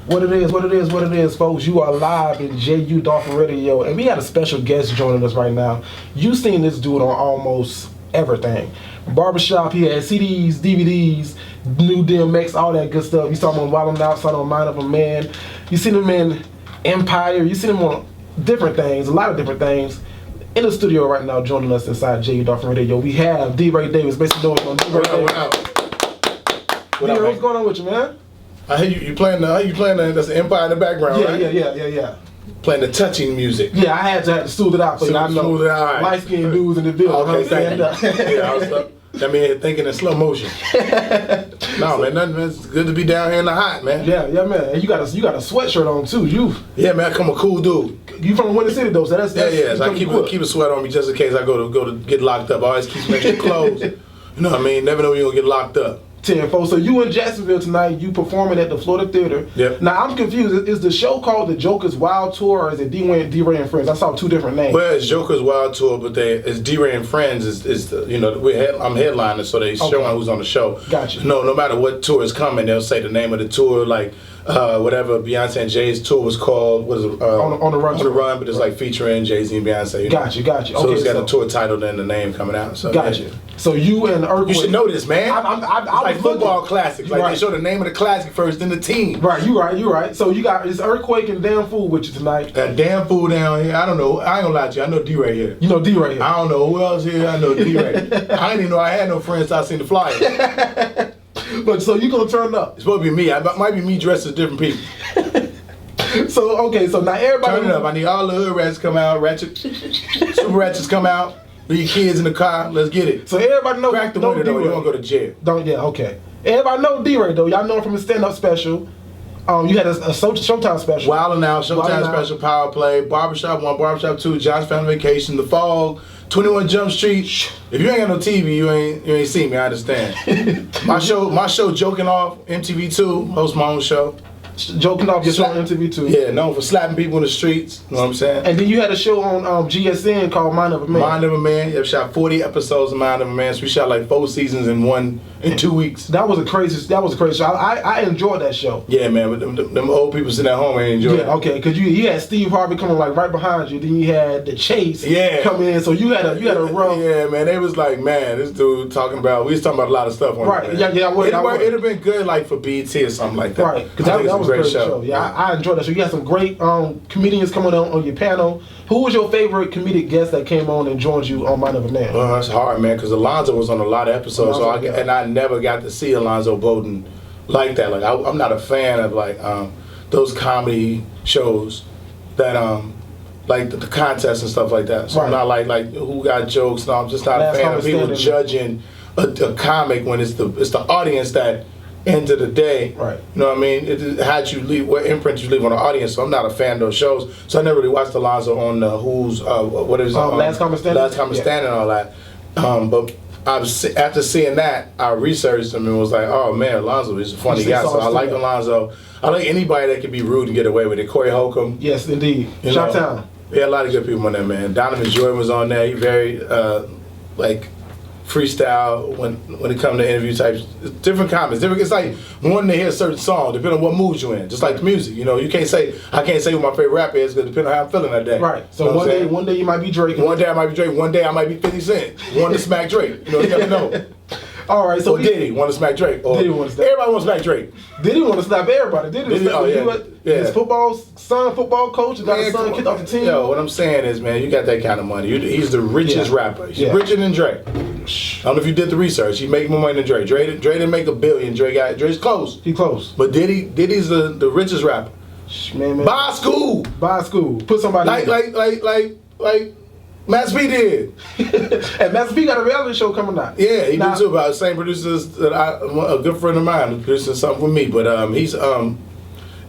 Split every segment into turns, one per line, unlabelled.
What it is, folks. You are live in JU Dolphin Radio, and we had a special guest joining us right now. You've seen this dude on almost everything. Barbershop, he had CDs, DVDs, new DMX, all that good stuff. You saw him on Wild 'N Out, saw him on Mind of a Man. You seen him in Empire. You seen him on different things, a lot of different things. In the studio right now, joining us inside JU Dolphin Radio, we have Deray Davis, basically doing on Deray Davis. What's going on with you, man?
I hear you playing that's the Empire in the background, right?
Yeah.
Playing the touching music.
Yeah, I had to smooth it out for you. I know
smooth it out. Right.
Light-skinned dudes in the building.
Okay, thank you. Yeah, I was thinking in slow motion. No, man, nothing. It's good to be down here in the hot, man.
Yeah, man. And you got a sweatshirt on too.
Yeah, man. I'm a cool dude.
You from the Winter City though, so that's
yeah. So I keep a sweat on me just in case I go to get locked up. I always keep some extra clothes. You know what I mean? Never know when you're gonna get locked up.
10-4. So you in Jacksonville tonight, you performing at the Florida Theater.
Yep. Now
I'm confused. Is the show called The Joker's Wild Tour, or is it Deray and Friends? I saw two different names.
Well, it's Joker's Wild Tour, but it's Deray and Friends is the, I'm headliner, so they showing who's on the show.
Gotcha.
No matter what tour is coming, they'll say the name of the tour, like whatever Beyonce and Jay's tour was called. What is it?
On the Run.
On the Run, but it's like featuring Jay-Z and Beyonce.
Gotcha.
So
Okay,
it's got a tour title and the name coming out. So
gotcha.
Yeah.
So you and Earthquake.
You should know this, man.
It's
like football classics. Like
right.
They show the name of the classic first, then the team.
Right, you right. So it's Earthquake and Damn Fool with you tonight.
That Damn Fool down here. I don't know. I ain't gonna lie to you. I know D-Ray here.
You know D-Ray here.
I don't know who else here. I know D-Ray. I didn't even know I had no friends till I seen the flyer.
But so you gonna turn up?
It's supposed to be me. It might be me dressed as different people.
So now everybody
turn it up. I need all the hood rats to come out. Super ratchets come out. Leave kids in the car. Let's get it.
So everybody know.
Crack the window though. You don't go to jail.
Okay. Everybody know D-Ray though. Y'all know him from his stand-up special. You had a Showtime special.
Wild 'N Out, Showtime special, Power Play, Barbershop 1, Barbershop 2, John's Family Vacation, The Fog, 21 Jump Street. If you ain't got no TV, you ain't seen me. I understand. my show, Joking Off, MTV2, host my own show.
Joking Off, your show on MTV2.
Yeah, known for slapping people in the streets. You know what I'm saying?
And then you had a show on GSN called Mind of a Man.
Mind of a Man. Yeah, shot 40 episodes of Mind of a Man. So we shot like 4 seasons in 2 weeks.
That was a crazy show. I enjoyed that show.
Yeah, man. But them old people sitting at home ain't enjoying it.
Yeah, okay. Because you had Steve Harvey coming like right behind you. Then you had the Chase coming in. So you had a rough.
Yeah, man. They was like, man, this dude talking about. We was talking about a lot of stuff.
Right.
It,
Yeah.
It'd have been good like for BET or something like that.
Right. Because that was a great show. Yeah. I enjoyed that show. You had some great comedians coming on your panel. Who was your favorite comedic guest that came on and joined you on Mind of a Man?
Well, that's hard, man, because Alonzo was on a lot of episodes, I never got to see Alonzo Bowden like that. Like I'm not a fan of like those comedy shows that like the contests and stuff like that. So I'm not like who got jokes. No, I'm just not a fan of people judging a comic when it's the audience that. End of the day,
right?
You know what I mean? It had you leave, what imprint you leave on the audience. So I'm not a fan of those shows. So I never really watched Alonzo on Who's what is
Last Common Standing?
Last Common Standing and all that. But after seeing that, I researched him and was like, oh man, Alonzo is a funny guy. So I like Alonzo. I like anybody that can be rude and get away with it. Corey Holcomb.
Yes, indeed. Shot-town.
Yeah, a lot of good people on there, man. Donovan Jordan was on there. He very freestyle when it comes to interview types, different comments. It's like wanting to hear a certain song, depending on what mood you're in. Just like the music, I can't say what my favorite rapper is because depending on how I'm feeling that day.
Right. So one day you might be Drake.
One day I might be Drake. One day I might be 50 Cent. Want to smack Drake. You never know.
All right. So
Diddy want to smack Drake. Or
Diddy want to smack.
Everybody wants to smack Drake.
Diddy want to slap everybody. His football coach got his son kicked off the team.
Yo, what I'm saying is, man, you got that kind of money. He's the richest rapper. He's richer than Drake. I don't know if you did the research. He make more money than Drake. Drake didn't make $1 billion. Drake's close.
He close.
But Diddy's the richest rapper.
Man.
Buy school.
Put somebody
like Master P did.
And Master P got a reality show coming out.
Yeah, he did too. About the same producers that a good friend of mine who's producing something for me. But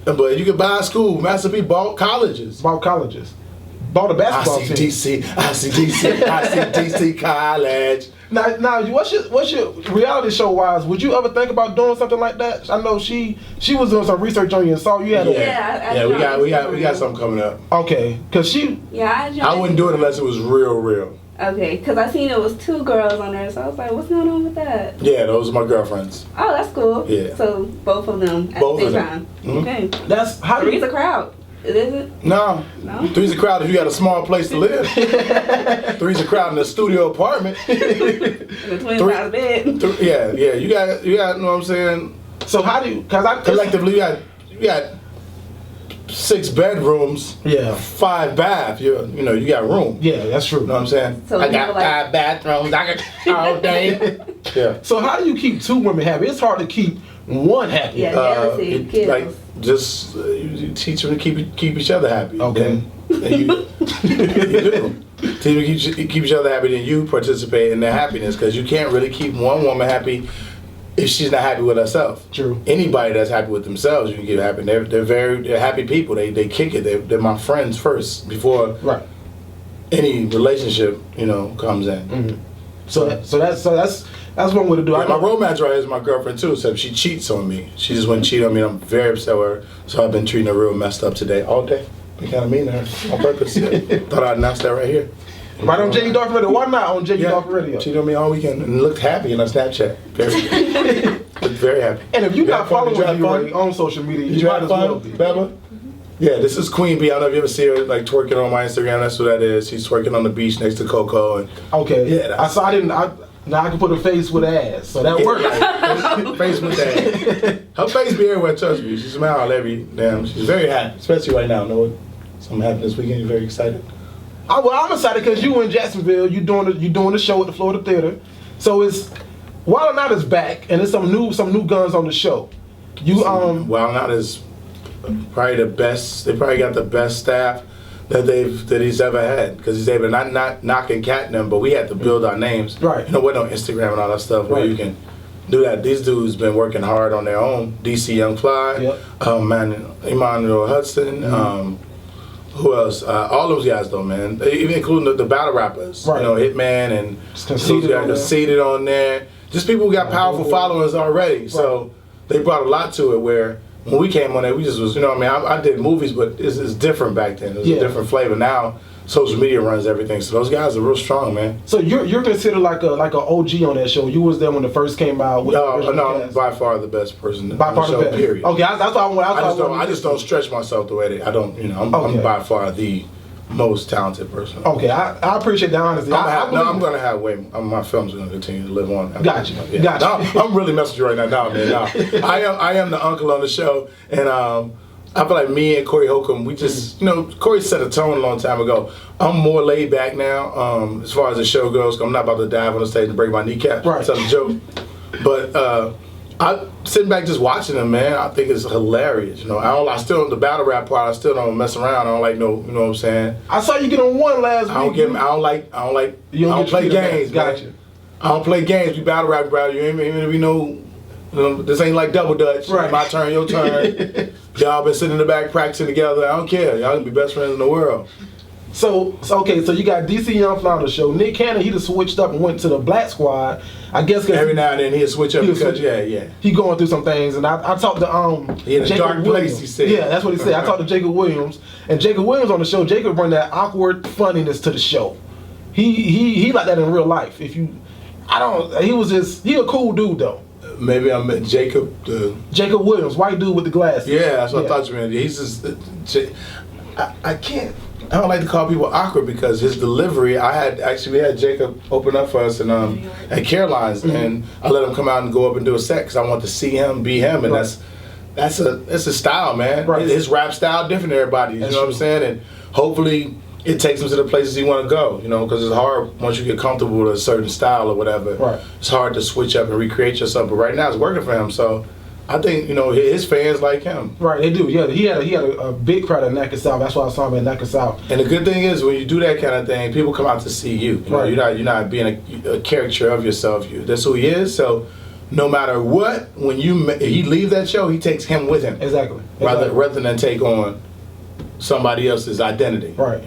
but you could buy a school. Master P bought colleges. Bought
a basketball team.
I see DC College.
Now, what's your reality show wise? Would you ever think about doing something like that? I know she was doing some research on you and saw you had
we got something coming up.
Okay, cause
I wouldn't do it unless it was real.
Okay, because I seen it was 2 girls on there, so I was like, what's going on with that?
Yeah, those are my girlfriends.
Oh, that's cool.
Yeah.
So both of them at
Both
the
of
same
them.
time.
Mhm.
Okay.
That's how
Three's a crowd. Is it?
No.
No?
Three's a crowd if you got a small place to live. Three's a crowd in a studio apartment.
In a twin size bed.
Yeah. You got, you know what I'm saying?
So how do you? Because I
Collectively, you got 6 bedrooms.
Yeah.
5 baths. You know, you got room.
Yeah, that's true.
You know what I'm saying?
So
I
you
got
have, like-
5 bathrooms. I got all day. Yeah.
So how do you keep 2 women happy? It's hard to keep one happy.
Yeah, jealousy kills.
Like just you teach them to keep each other happy.
Okay.
And you do. Teach them to keep each other happy, then you participate in their happiness, because you can't really keep one woman happy if she's not happy with herself.
True.
Anybody that's happy with themselves, you can get happy. They're happy people. They kick it. They're my friends first before
Right.
any relationship comes in.
Mm-hmm. So that's one way to do it.
Yeah, my romance right is my girlfriend too, except she cheats on me. She just wouldn't cheat on me, and I'm very upset with her. So I've been treating her real messed up today, all day. Be kind of mean to her on purpose. Thought I'd announce that right here.
Right on J.U. Dolphin Radio. Why not on J.U. Dolphin Radio?
Cheated on me all weekend and looked happy in her Snapchat. Looked very happy.
And if you're not following
Did you have
Deray
fun?
on social media,
Did
you might as well be.
Beba? Yeah, this is Queen B. I don't know if you ever see her like twerking on my Instagram. That's what that is. She's twerking on the beach next to Coco. And
Okay.
Yeah, that's-
Now I can put a face with ass, so that works.
face with that. Her face be everywhere. Trust me. She smiles she's very happy, especially right now. Know something happened this weekend. You're very excited.
I'm excited because you in Jacksonville. You doing the show at the Florida Theater. So it's Wild 'N Out is back, and there's some new guns on the show.
Wild 'N Out is probably the best. They probably got the best staff that he's ever had, because he's able to not knocking cat them, but we had to build our names.
Right.
We're on Instagram and all that stuff where
Right.
you can do that. These dudes been working hard on their own. DC Young Fly,
Yep.
Emmanuel Hudson. Who else? All those guys though, man. Even including the battle rappers.
Right.
Hitman and
Conceited on there.
Conceited on there. Just people who got powerful followers already. So they brought a lot to it, where when we came on there, we just was, I did movies, but it's different back then. It was a different flavor. Now, social media runs everything. So those guys are real strong, man.
So you're considered like a OG on that show. You was there when it first came out. With the
No,
original cast.
by far the best person
By
on the
far
show,
the best.
period.
Okay, that's what I want.
I just don't stretch myself the way I don't, I'm
Okay.
by far the most talented person.
Okay, I appreciate that honesty.
I'm gonna have way. My films are gonna continue to live on.
Gotcha.
Yeah.
Gotcha.
No, I'm really messing with you right now, man. No, I am the uncle on the show, and I feel like me and Corey Holcomb, we just, Corey set a tone a long time ago. I'm more laid back now, as far as the show goes. I'm not about to dive on the stage and break my kneecap.
Right.
That's a joke. But I sitting back just watching them, man. I think it's hilarious. I still the battle rap part. I still don't mess around. I don't like no. You know what I'm saying?
I saw you get on one last week.
I don't play games.
Gotcha.
Man. I don't play games. We battle rap, bro. You ain't even if you know. This ain't like double dutch.
Right.
My turn, your turn. Y'all been sitting in the back practicing together. I don't care. Y'all can be best friends in the world.
So you got DC Young Fly on the show. Nick Cannon, he just switched up and went to the Black Squad. I guess because
Every now and then he'll switch up because he
going through some things. And I talked to
He in a
Jacob
dark place,
Williams.
he said.
Yeah, that's what he said. I talked to Jacob Williams, and Jacob Williams on the show. Jacob bring that awkward funniness to the show. He like that in real life. He a cool dude though.
Maybe I met Jacob.
Jacob Williams, white dude with the glasses.
Yeah, that's what I thought you meant. He's just. I can't. I don't like to call people awkward because his delivery. We had Jacob open up for us at Caroline's, and I let him come out and go up and do a set because I want to see him, be him, and that's a style, man.
Right.
His rap style different than everybody's. You know what I'm saying? And hopefully it takes him to the places he want to go. Because it's hard once you get comfortable with a certain style or whatever.
Right.
It's hard to switch up and recreate yourself. But right now it's working for him. So I think his fans like him.
Right, they do. Yeah, he had a big crowd at Naca South. That's why I saw him at Naca South.
And the good thing is when you do that kind of thing, people come out to see you.
Right.
You're not being a caricature of yourself. That's who he is. So no matter what, when he leaves that show, he takes him with him.
Exactly.
Rather than take on somebody else's identity.
Right.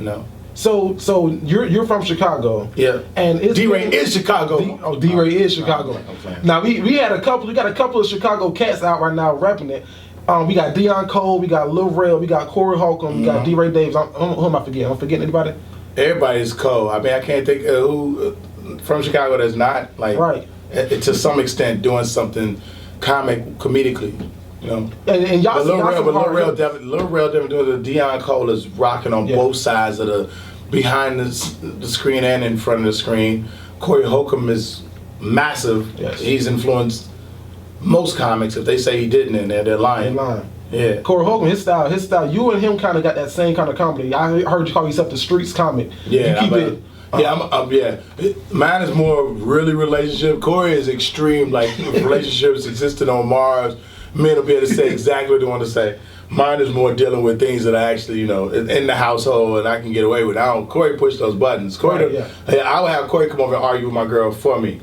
So you're from Chicago.
Yeah.
And
Deray is Chicago.
Deray is Chicago. Now we got a couple of Chicago cats out right now repping it. We got Deion Cole, we got Lil Rel, we got Corey Holcomb, we got Deray Davis. Who am I forgetting? I'm forgetting anybody?
everybody's cold. I mean, I can't think of who from Chicago that's not like
right.
To some extent doing something comedically. You know,
and y'all
Lil Rel definitely doing the Deion Cole is rocking on both sides of the behind the screen and in front of the screen. Corey Holcomb is massive.
Yes.
He's influenced most comics. If they say he didn't, in there, they're lying.
They're lying.
Yeah.
Corey Holcomb, his style. You and him kind of got that same kind of comedy. I heard you call yourself the streets comic.
Yeah,
you keep it.
Yeah, mine is more really relationship. Corey is extreme, like relationships existing on Mars. Men will be able to say exactly what they want to say. Mine is more dealing with things that I actually, in the household and I can get away with. Corey push those buttons. Corey, I would have Corey come over and argue with my girl for me.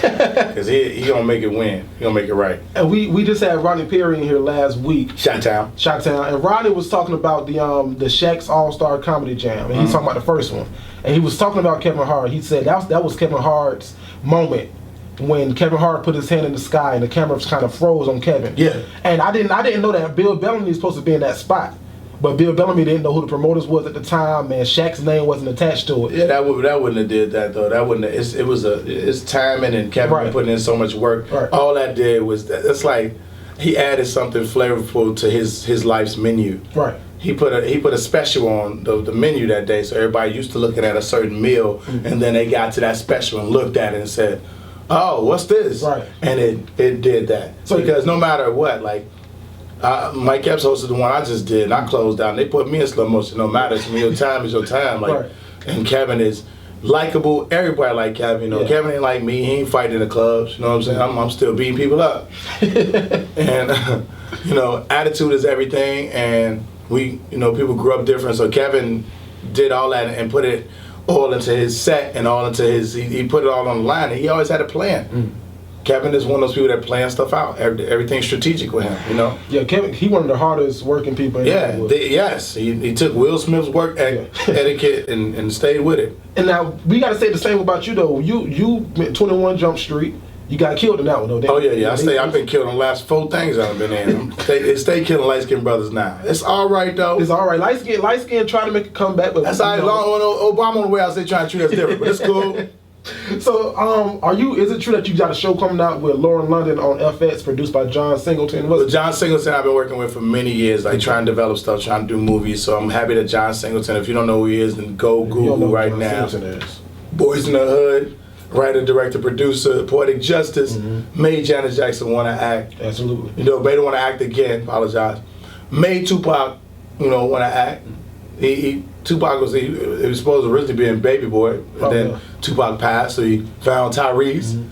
Because he gonna make it win. He gonna make it right.
And we just had Ronnie Perry in here last week.
Chi-Town.
And Ronnie was talking about the Shaq's All-Star Comedy Jam. And he's talking about the first one. And he was talking about Kevin Hart. He said that was Kevin Hart's moment when Kevin Hart put his hand in the sky and the camera kind of froze on Kevin.
Yeah.
And I didn't know that Bill Bellamy was supposed to be in that spot. But Bill Bellamy didn't know who the promoters was at the time, and Shaq's name wasn't attached to it.
Yeah, that wouldn't have did that though. That wouldn't. It's timing and Kevin putting in so much work.
Right.
All that did was it's like he added something flavorful to his life's menu.
Right.
He put a special on the menu that day, so everybody used to looking at a certain meal, and then they got to that special and looked at it and said, "Oh, what's this?"
Right.
And it did that. So because no matter what, like. Mike Epps hosted the one I just did, and I closed out. And they put me in slow motion. No matter to me, your time is your time. Like, and Kevin is likable. Everybody like Kevin. Kevin ain't like me. He ain't fighting in the clubs. You know what I'm saying? I'm still beating people up. And attitude is everything. And people grew up different. So Kevin did all that and put it all into his set and all into his. He put it all on the line. And he always had a plan. Kevin is one of those people that plan stuff out. Everything's strategic with him,
Yeah, Kevin, he one of the hardest working people in Hollywood.
Yes. He took Will Smith's work etiquette and stayed with it. And
now, we got to say the same about you, though. You 21 Jump Street. You got killed in that one, though.
I've been killed in the last 4 things I've been in. They stay killing light-skinned brothers now. It's all right, though.
It's all right. Light skin trying to make a comeback. But
that's all right. Obama on the way out, they trying to treat us different, but it's cool.
So, is it true that you got a show coming out with Lauren London on FX, produced by John Singleton?
John Singleton I've been working with for many years, like trying to develop stuff, trying to do movies. So I'm happy that John Singleton, if you don't know who he is, then go Google right now. Boys in the Hood, writer, director, producer, Poetic Justice, made Janet Jackson want to act.
Absolutely.
Made her want to act again, apologize. Made Tupac, want to act. Tupac was supposed to originally be in Baby Boy, and then Tupac passed, so he found Tyrese.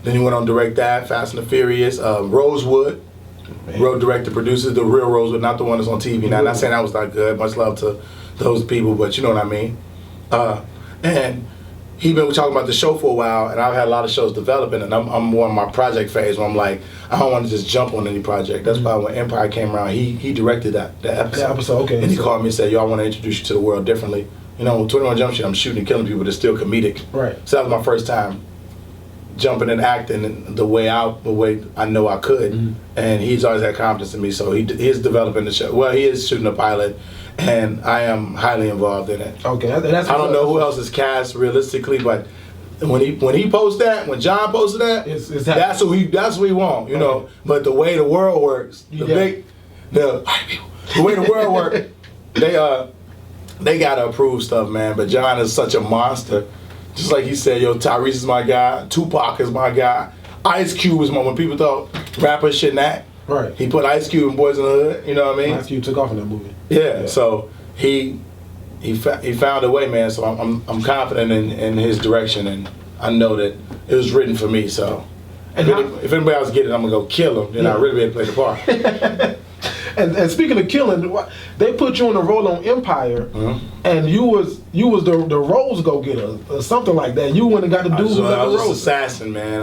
Then he went on to direct that, Fast and the Furious, Rosewood, wrote, directed, produced the real Rosewood, not the one that's on TV. Now, not saying that was not good. Much love to those people, but you know what I mean. And he been talking about the show for a while, and I've had a lot of shows developing, and I'm more in my project phase where I'm like, I don't want to just jump on any project. That's why when Empire came around, he directed that episode.
That episode, okay.
And he called me and said, "Yo, I want to introduce you to the world differently." 21 Jump Street, I'm shooting and killing people, but it's still comedic.
Right.
So that was my first time jumping and acting the way I know I could. And he's always had confidence in me, so he is developing the show. Well, he is shooting a pilot, and I am highly involved in it.
Okay,
I don't know who else is cast realistically, but when he posts that, when John posted that, that's who he want, know. But the way the world works, the way the world works, they gotta approve stuff, man. But John is such a monster. Just like he said, Tyrese is my guy, Tupac is my guy, Ice Cube is when people thought rappers shouldn't act.
Right.
He put Ice Cube in Boys in the Hood, you know what I mean?
Ice Cube took off in that movie.
Yeah. So he found a way, man. So I'm confident in his direction, and I know that it was written for me. So if anybody else get it, I'm gonna go kill him. Then I really be able to play the part.
And speaking of killing, they put you in a role on Empire, and you was the Rose go-getter or something like that. You went and got the dude who got the Rose.
Assassin, man.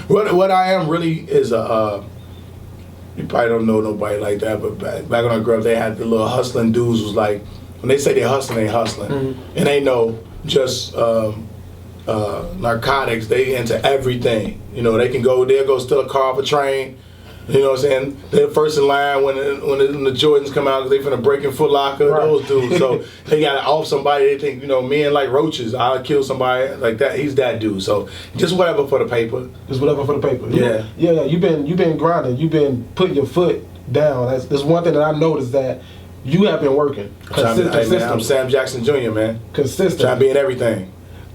What I am really is you probably don't know nobody like that, but back when I grew up, they had the little hustling dudes. Was like, when they say they hustling, they hustling. And they know just narcotics. They into everything. They'll go steal a car off a train. You know what I'm saying? They're first in line when the Jordans come out because they finna break in Foot Locker.
Right.
Those dudes. So they got to off somebody. They think, men like roaches. I'll kill somebody like that. He's that dude. So just whatever for the paper.
Just whatever for the paper.
Yeah.
Yeah. You've been grinding. You've been putting your foot down. That's one thing that I noticed that you have been working.
I'm Sam Jackson Jr., man.
Consistent.
Trying to be in everything.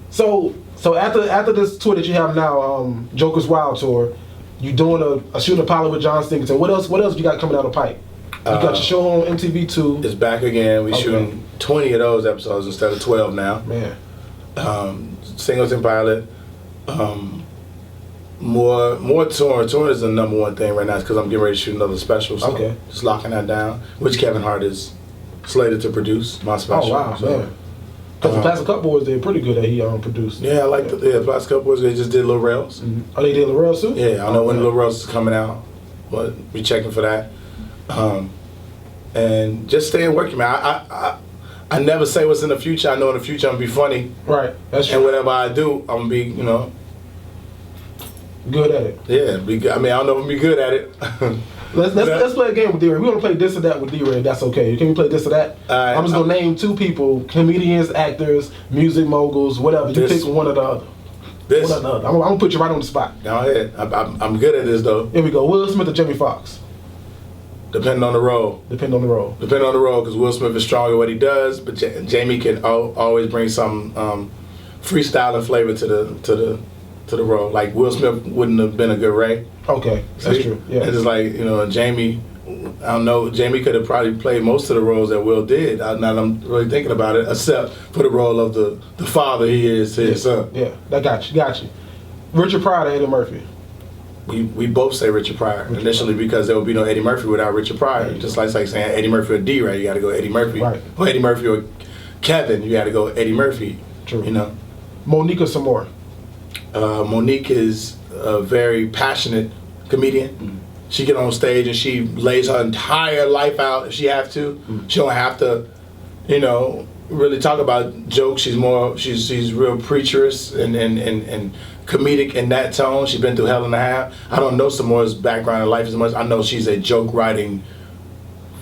So after this tour that you have now, Joker's Wild Tour, you doing a shooting a pilot with John Singleton. What else you got coming down the pipe? You got your show on MTV2.
It's back again. We shooting 20 of those episodes instead of 12 now.
Man.
Singleton pilot. More touring. Touring is the number one thing right now because I'm getting ready to shoot another special. So just locking that down, which Kevin Hart is slated to produce my special.
Oh, wow, man. Because the Plastic Cup Boys, they're pretty good that he produced.
Yeah, I like the Plastic Cup Boys. They just did Lil Rails.
Mm-hmm. Oh, they did Lil Rails too?
Yeah, I know when Lil Rails is coming out, but we checking for that. And just staying working, man. I never say what's in the future. I know in the future I'm gonna be funny.
Right, that's true.
And whatever I do, I'm gonna be,
good at it.
Yeah, I don't know if I'm gonna be good at it.
Let's play a game with D-Ray. We're gonna play this or that with D-Ray. That's okay. Can we play this or that? I'm just gonna name two people: comedians, actors, music moguls, whatever. You pick one or the other.
This.
One or the other. I'm gonna put you right on the spot.
Go ahead. I'm good at this though.
Here we go. Will Smith or Jamie Foxx?
Depending on the role.
Depending on the role.
Depending on the role, because Will Smith is strong at what he does, but Jamie can always bring some freestyle and flavor to the role. Like Will Smith wouldn't have been a good Ray.
Okay, that's true. Yeah.
It's just like, Jamie, I don't know, Jamie could have probably played most of the roles that Will did. Now that I'm really thinking about it, except for the role of the father he is to his son.
Yeah, that got you. Richard Pryor or Eddie Murphy?
We both say Richard Pryor initially because there would be no Eddie Murphy without Richard Pryor. Just like saying Eddie Murphy or D-Ray, you got to go Eddie Murphy.
Right.
Or Eddie Murphy or Kevin, you got to go Eddie Murphy.
True. Monique or Samore?
Monique is a very passionate comedian. Mm-hmm. She get on stage and she lays her entire life out if she have to. Mm-hmm. She don't have to, really talk about jokes. She's real preacherous and comedic in that tone. She's been through hell and a half. I don't know Samore's background in life as much. I know she's a joke writing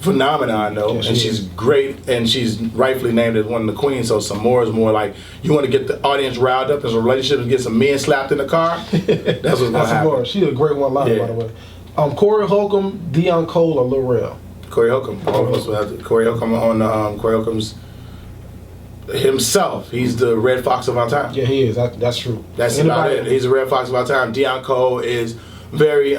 phenomenon, I know, and she's great, and she's rightfully named as one of the queens. So Samore is more like, you want to get the audience riled up as a relationship and get some men slapped in the car. That's what's gonna happen.
She's a great one liner, by the way. Corey Holcomb, Deion Cole, or Lil Rel?
Corey Holcomb. Corey Holcomb on Corey Holcomb's himself. He's the Red Fox of our time.
Yeah, he is. That's true.
That's about it. He's the Red Fox of our time. Deion Cole is very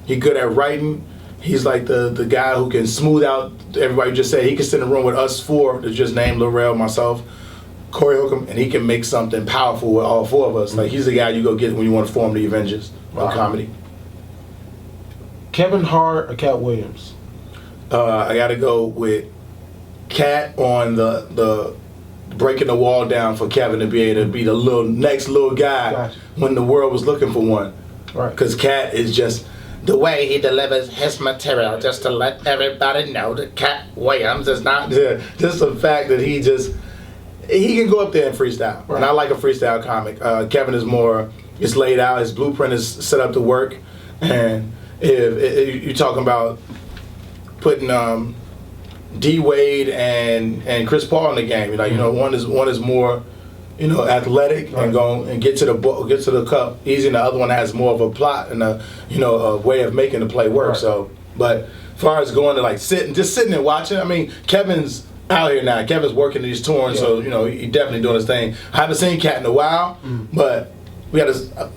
he good at writing. He's like the guy who can smooth out everybody. Just say he can sit in a room with us four to just name Lil Rel, myself, Corey Holcomb, and he can make something powerful with all four of us. Like he's the guy you go get when you want to form the Avengers on comedy.
Kevin Hart or Cat Williams?
I got to go with Cat on the breaking the wall down for Kevin to be able to be the next little guy when the world was looking for one. Right. Because Cat is just the way he delivers his material, just to let everybody know that Cat Williams is not there. Just the fact that he can go up there and freestyle. Right. And I like a freestyle comic. Kevin is more, it's laid out, his blueprint is set up to work. And if you're talking about putting D Wade and Chris Paul in the game, one is more, athletic and go and get to the cup easy, and the other one has more of a plot and a way of making the play work. Right. So, but as far as going to sitting and watching, I mean, Kevin's out here now. Kevin's working these tours, so he definitely doing his thing. I haven't seen Cat in a while, but we got the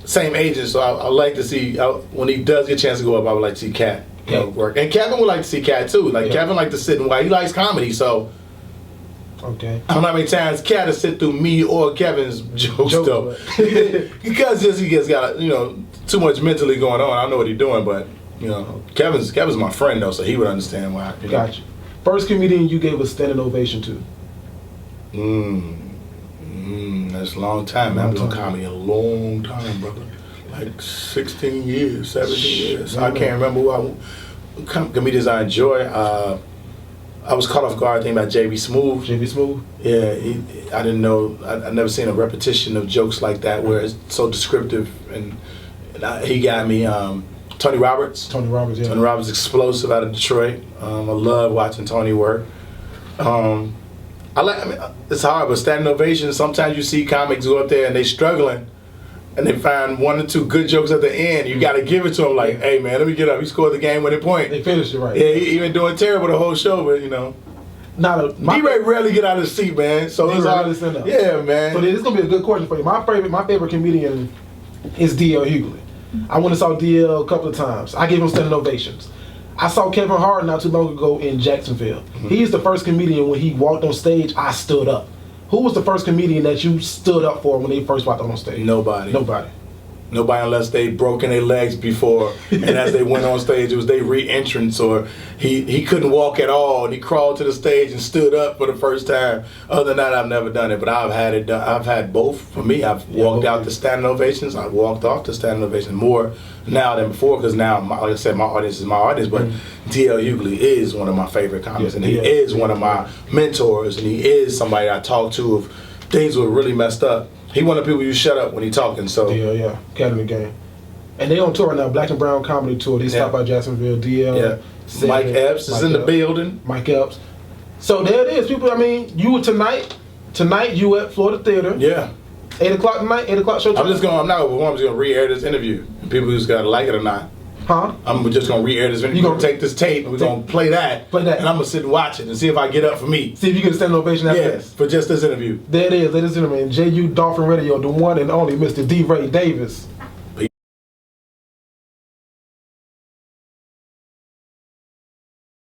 same agent, so I like to see when he does get a chance to go up. I would like to see Cat work, and Kevin would like to see Cat too. Kevin like to sit and watch. He likes comedy, so.
Okay.
I don't know how many times Cat has sit through me or Kevin's jokes though, because he gets got too much mentally going on. I know what he's doing, but Kevin's my friend though, so he would understand why.
Gotcha. First comedian you gave a standing ovation to?
That's a long time. I've been doing comedy a long time, brother. Like 16 years, 17 years. I can't remember who comedians I enjoy. I was caught off guard thinking about J.B. Smoove.
J.B. Smoove?
Yeah, I didn't know. I've never seen a repetition of jokes like that where it's so descriptive, and he got me. Tony Roberts.
Tony Roberts, yeah.
Tony Roberts, explosive out of Detroit. I love watching Tony work. I mean, it's hard, but standing ovation, sometimes you see comics go up there and they struggling and they find one or two good jokes at the end. You got to give it to them like, hey, man, let me get up. He scored the game-winning point.
They finished it right.
Yeah, he been doing terrible the whole show, but, you know. D-Ray rarely get out of his seat, man. So it's hard to stand up. Yeah, man.
So this is going to be a good question for you. My favorite comedian is D.L. Hughley. I went and saw D.L. a couple of times. I gave him standing ovations. I saw Kevin Hart not too long ago in Jacksonville. He's the first comedian when he walked on stage, I stood up. Who was the first comedian that you stood up for when they first walked on stage?
Nobody.
Nobody
unless they broken their legs before, and as they went on stage, it was their re-entrance, or he couldn't walk at all, and he crawled to the stage and stood up for the first time. Other than that, I've never done it, but I've had it done. I've had both. For me, I've walked out to standing ovations. I've walked off to standing ovations more now than before, because now, like I said, my audience is my audience, but D.L. Hughley is one of my favorite comics, and he is one of my mentors, and he is somebody I talk to if things were really messed up. He one of the people you shut up when he talking. So
DL, Academy Game, and they on tour right now. Black and Brown Comedy Tour. They stopped by Jacksonville. DL,
Mike Epps is in the building.
Mike Epps. So there it is, people. I mean, you were tonight you at Florida Theater.
Yeah.
8 o'clock tonight. 8 o'clock show.
I'm just gonna re-air this interview. People just gotta like it or not.
Huh?
I'm just gonna re-air this interview. We're gonna take this tape and we're gonna play that, and I'm gonna sit and watch it and see if I get up for me.
See if you get a standing ovation after this.
For just this interview.
There it is, ladies and gentlemen. JU Dolphin Radio, the one and only Mr. Deray Davis.